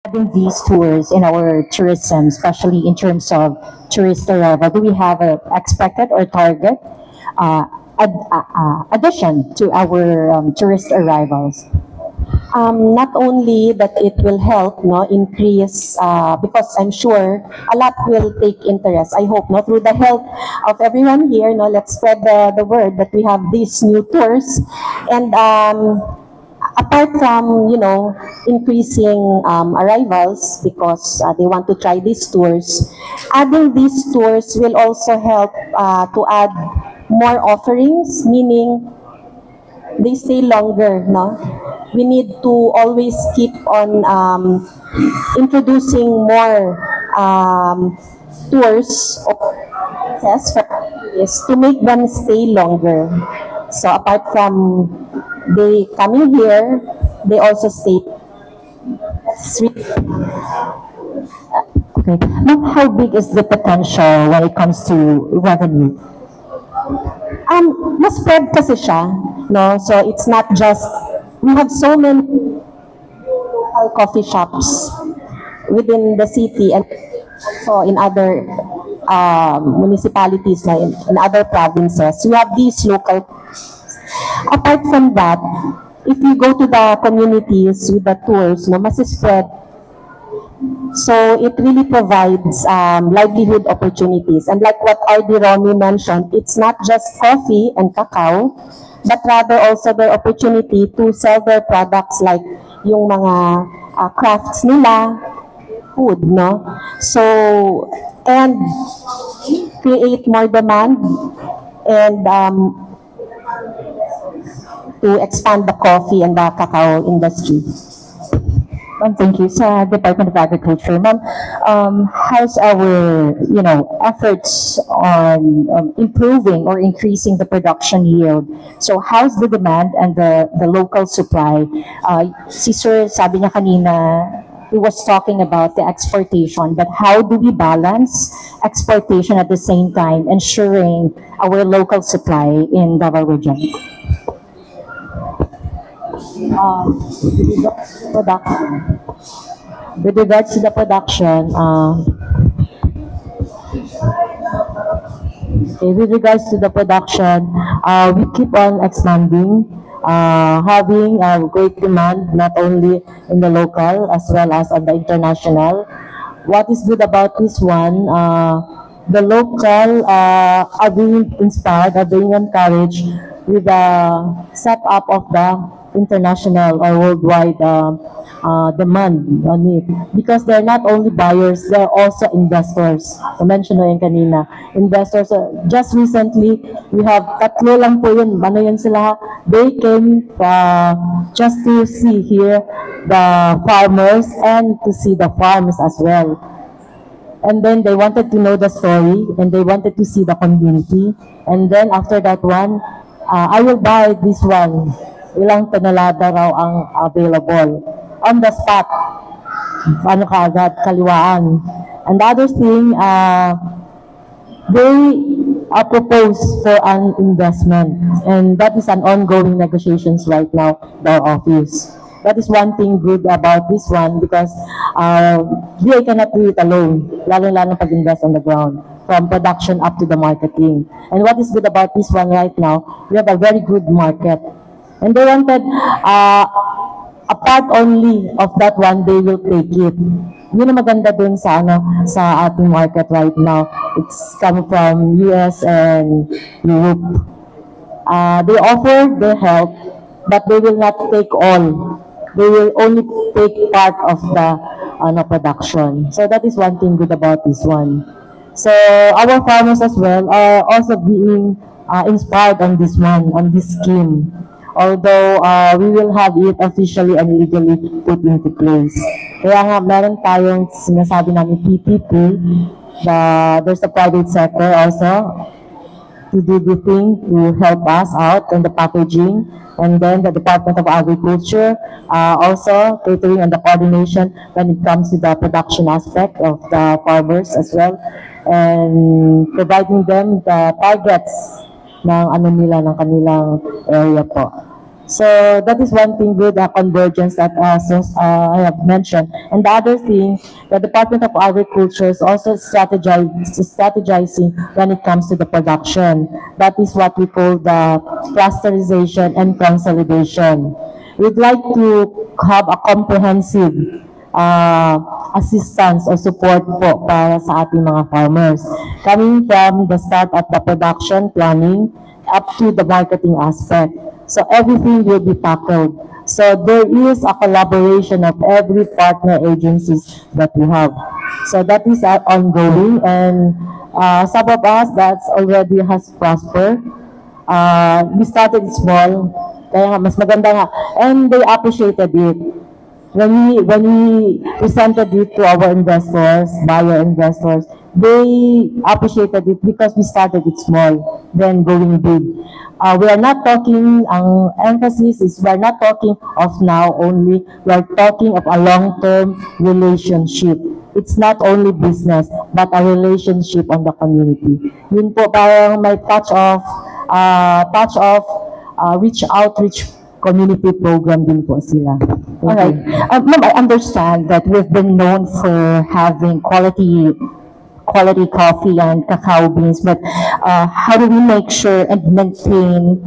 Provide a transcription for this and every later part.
having these tours in our tourism, especially in terms of tourist arrival? Do we have a expected or target addition to our tourist arrivals? Not only that it will help increase, because I'm sure a lot will take interest. I hope through the help of everyone here, let's spread the word that we have these new tours. And apart from increasing arrivals because they want to try these tours, adding these tours will also help to add more offerings, meaning they stay longer. We need to always keep on introducing more tours to make them stay longer. So apart from they coming here, they also stay. Okay. Ma'am, how big is the potential when it comes to revenue? Mas spread kasi siya, so it's not just, we have so many coffee shops within the city and so in other municipalities, in other provinces. We have these local. Apart from that, if you go to the communities with the tours, mas spread. So it really provides livelihood opportunities. And like what R.D. Romy mentioned, it's not just coffee and cacao, but rather also the opportunity to sell their products like yung mga crafts nila, food, So, and create more demand and to expand the coffee and the cacao industry. Ma'am, thank you. Sa Department of Agriculture, ma'am, how's our, efforts on improving or increasing the production yield? So how's the demand and the local supply? Si Sir, sabi niya kanina, he was talking about the exportation, but how do we balance exportation at the same time, ensuring our local supply in Davao Region? With regards to the production, we keep on expanding, having a great demand not only in the local as well as on the international. What is good about this one, the local are being inspired, are being encouraged with the setup of the international or worldwide demand on it, because they're not only buyers, they're also investors. I mentioned yan kanina, investors. Just recently, we have tatlo lang po yun. Ano yan sila? They came just to see here the farmers and to see the farms as well. And then they wanted to know the story and they wanted to see the community. And then after that one, I will buy this one. Ilang tonelada raw ang available on the spot. Ano kaagad, kaliwaan. And the other thing, they propose for an investment, and that is an ongoing negotiations right now with our office. That is one thing good about this one, because they cannot do it alone, lalo-lalo pag-invest on the ground, from production up to the marketing. And what is good about this one right now, we have a very good market. And they wanted, a part only of that one, they will take it. Yun ang maganda dun sa, sa ating market right now. It's coming from US and Europe. They offer their help, but they will not take all. They will only take part of the production. So that is one thing good about this one. So our farmers as well are also being inspired on this one, on this scheme. Although we will have it officially and legally put into place. Kaya nga meron tayong sinasabi namin PPP, there's a private sector also to do the thing to help us out in the packaging, and then the Department of Agriculture also catering on the coordination when it comes to the production aspect of the farmers as well, and providing them the targets ng ng kanilang area po. So that is one thing with the convergence that I have mentioned. And the other thing, the Department of Agriculture is also strategizing when it comes to the production. That is what we call the clusterization and consolidation. We'd like to have a comprehensive assistance or support po para sa ating mga farmers. Coming from the start at the production planning up to the marketing aspect. So everything will be tackled. So there is a collaboration of every partner agencies that we have. So that is ongoing, and some of us that already has prospered. We started small, kaya nga mas maganda nga, and they appreciated it. When we presented it to our investors, buyer investors, they appreciated it because we started it small, then going big. We are not talking, ang emphasis is we are not talking of now only, we are talking of a long-term relationship. It's not only business, but a relationship on the community. Yun po parang may touch of outreach community program din po sila. All right. Ma'am, I understand that we've been known for having quality coffee and cacao beans, but how do we make sure and maintain,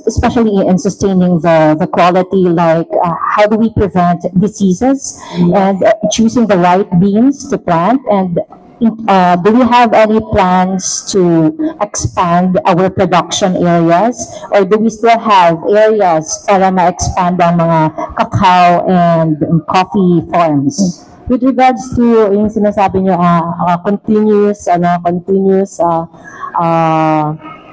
especially in sustaining the quality, like how do we prevent diseases and choosing the right beans to plant, and do we have any plans to expand our production areas, or do we still have areas para ma-expand ang mga cacao and coffee farms? With regards to yung sinasabi niyo, continuous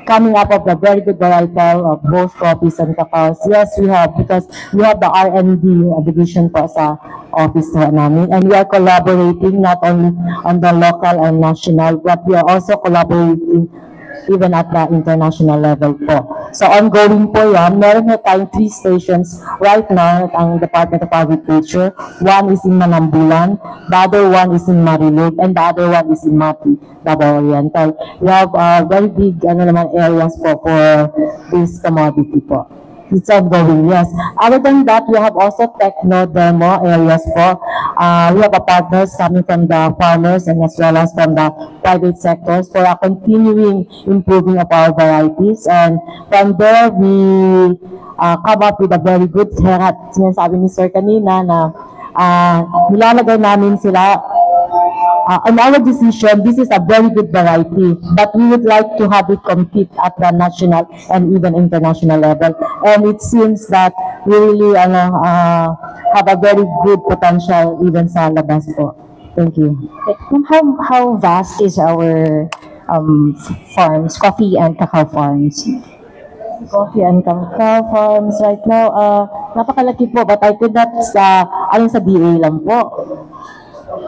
coming up of the very good varietal of both coffees and cacaos. Yes, we have, because we have the R&D division po sa office namin, and we are collaborating not only on the local and national, but we are also collaborating even at the international level po. So ongoing po yan. Meron na tayong 3 stations right now ang Department of Agriculture. One is in Manambulan, the other one is in Marilog, and the other one is in Mati, Davao Oriental. We have very big areas po for this commodity po. It's ongoing, yes. Other than that, we have also techno demo areas po. We have partners coming from the farmers and as well as from the private sectors for a continuing improving of our varieties. And from there, we come up with a very good herat. Sinasabi ni Sir kanina na nilalagay namin sila on our decision. This is a very good variety, but we would like to have it compete at the national and even international level. And it seems that we really have a very good potential even sa labas po. Thank you. How vast is our farms, coffee and cacao farms? Coffee and cacao farms right now, napakalaki po, but I could not, alin sa DA lang po.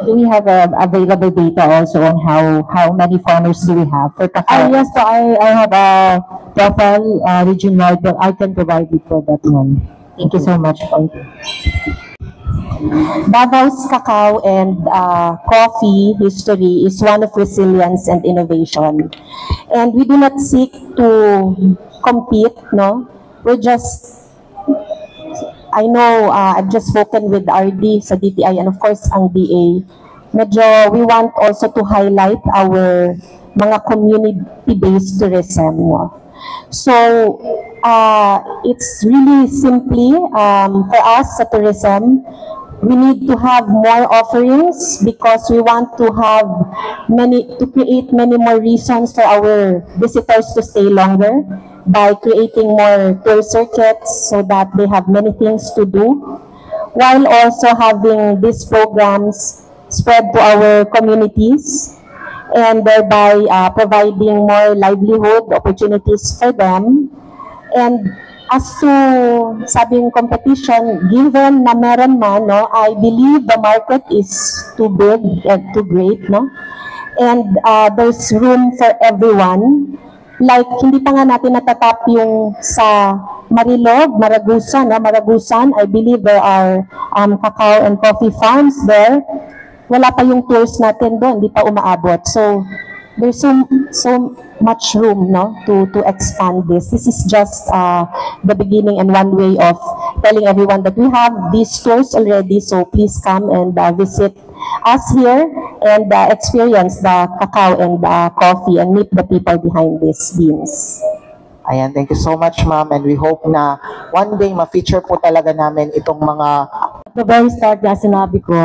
Do we have available data also on how many farmers do we have for cacao? Yes, so I have a profile regional, but I can provide it for that one. Thank you so much. Davao's cacao and coffee history is one of resilience and innovation. And we do not seek to compete, no? We're just, I know I've just spoken with RD sa DTI and of course ang DA. Medyo we want also to highlight our mga community-based tourism. No? So it's really simply for us sa tourism, we need to have more offerings because we want to have create many more reasons for our visitors to stay longer by creating more tour circuits so that they have many things to do, while also having these programs spread to our communities and thereby providing more livelihood opportunities for them. And as to sabing competition, given na meron man, no, I believe the market is too big and too great, no? And there's room for everyone. Like, hindi pa nga natin natatap yung sa Marilog, Maragusan. Maragusan, I believe there are cacao and coffee farms there. Wala pa yung tours natin doon, hindi pa umaabot. So, there's so much room, no, to expand this. This is just the beginning and one way of telling everyone that we have these stores already, so please come and visit us here and experience the cacao and coffee and meet the people behind these beans. Ayan, thank you so much, ma'am. And we hope na one day ma-feature po talaga namin itong mga... At the very start, na sinabi ko,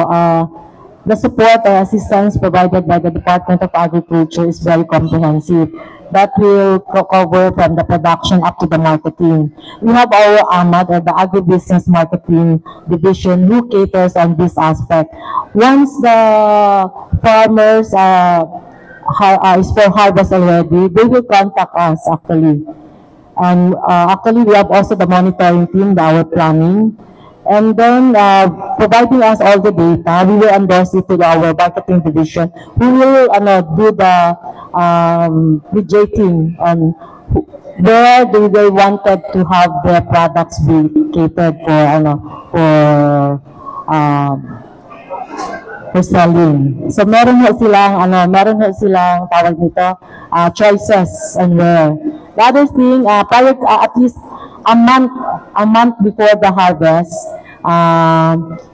the support or assistance provided by the Department of Agriculture is very comprehensive. That will cover from the production up to the marketing. We have our AMAD, or the Agribusiness Marketing Division, who caters on this aspect. Once the farmers is for harvest already, they will contact us actually. And actually, we have also the monitoring team, our planning. And then, providing us all the data, we will endorse it to our marketing division. We will do the rejecting on where they wanted to have their products be catered for selling. So meron silang tawag nito, choices and where. The other thing, prior at least a month before the harvest,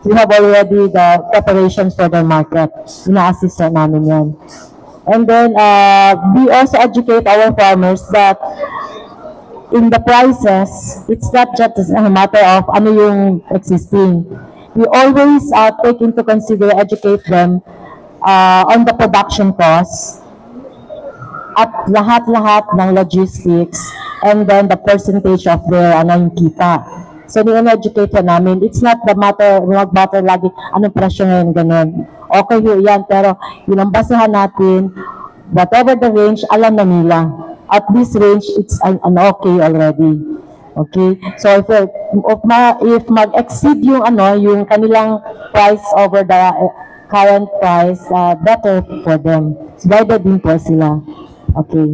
we have already the preparations for the market. Ina-assist namin yan. And then, we also educate our farmers that in the prices, it's not just a matter of ano yung existing. We always take into consideration, educate them on the production costs at lahat-lahat ng logistics and then the percentage of their yung kita. So, ni-educate namin. It's not the matter lagi, anong presyo ngayon, ganun. Okay, yan, pero yun ang basahan natin, whatever the range, alam na nila. At this range, it's okay already. Okay? So, if mag-exceed yung kanilang price over the current price, better for them. So, guided din po sila. Okay.